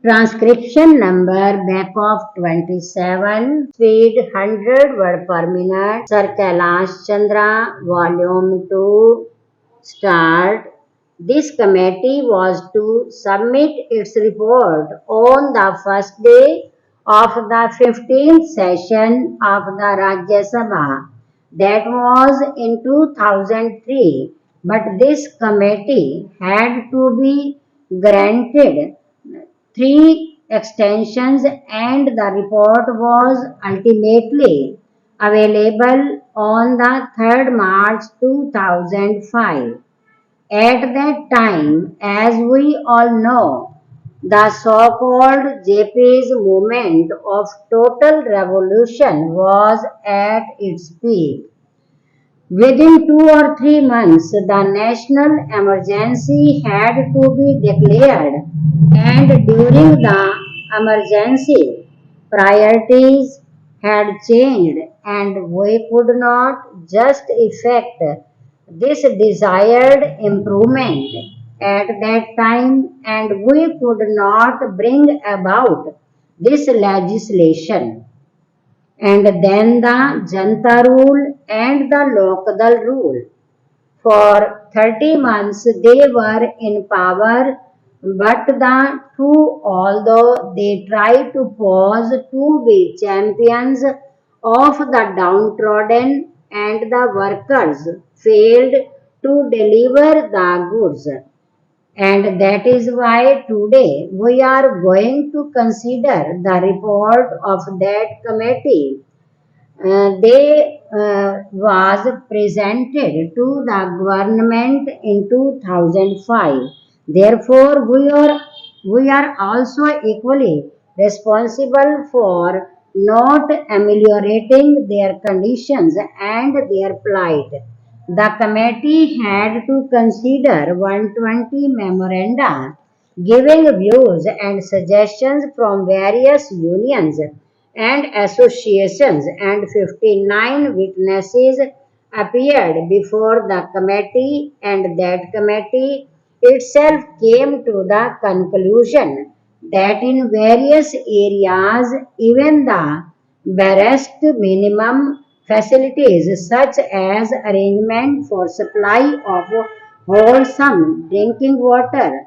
Transcription number back of 27, speed 100 word per minute, Sir KAILASH Chandra, volume 2, start. This committee was to submit its report on the first day of the 15th session of the Rajya Sabha. That was in 2003, but this committee had to be granted 3 extensions and the report was ultimately available on the 3rd March 2005. At that time, as we all know, the so-called JP's movement of total revolution was at its peak. Within 2 or 3 months, the national emergency had to be declared, and during the emergency, priorities had changed, and we could not just effect this desired improvement at that time, and we could not bring about this legislation. And then the Janta rule and the Lokdal rule. For 30 months they were in power, but the two, although they tried to pose to be champions of the downtrodden and the workers, failed to deliver the goods. And that is why today we are going to consider the report of that committee. They was presented to the government in 2005. Therefore, we are also equally responsible for not ameliorating their conditions and their plight. The committee had to consider 120 memoranda giving views and suggestions from various unions and associations, and 59 witnesses appeared before the committee, and that committee itself came to the conclusion that in various areas even the barest minimum facilities such as arrangement for supply of wholesome drinking water,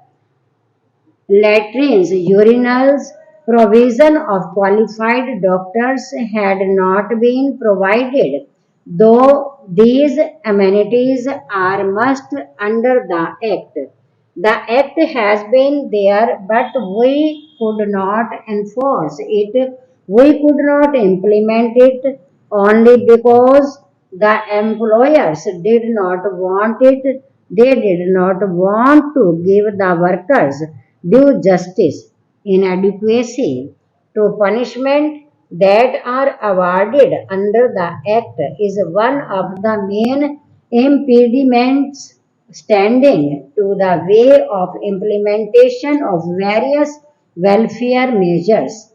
latrines, urinals, provision of qualified doctors had not been provided, though these amenities are must under the Act. The Act has been there, but we could not enforce it. We could not implement it only because the employers did not want it. They did not want to give the workers due justice. Inadequacy to punishment that are awarded under the Act is one of the main impediments standing to the way of implementation of various welfare measures.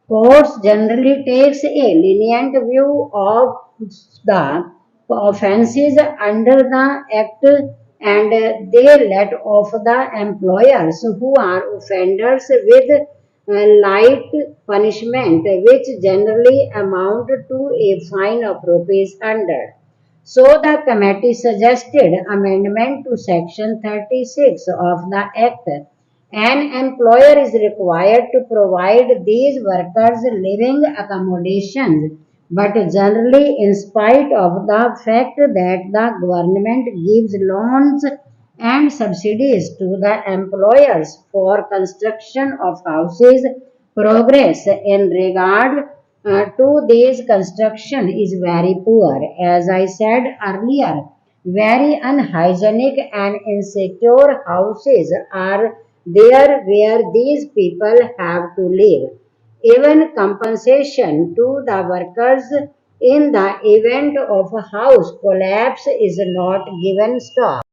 Courts generally takes a lenient view of the offences under the Act, and they let off the employers who are offenders with light punishment, which generally amount to a fine of ₹100. So the committee suggested amendment to section 36 of the Act. An employer is required to provide these workers living accommodations, but generally, in spite of the fact that the government gives loans and subsidies to the employers for construction of houses, progress in regard to these construction is very poor. As I said earlier, very unhygienic and insecure houses are there where these people have to live. Even compensation to the workers in the event of a house collapse is not given stock.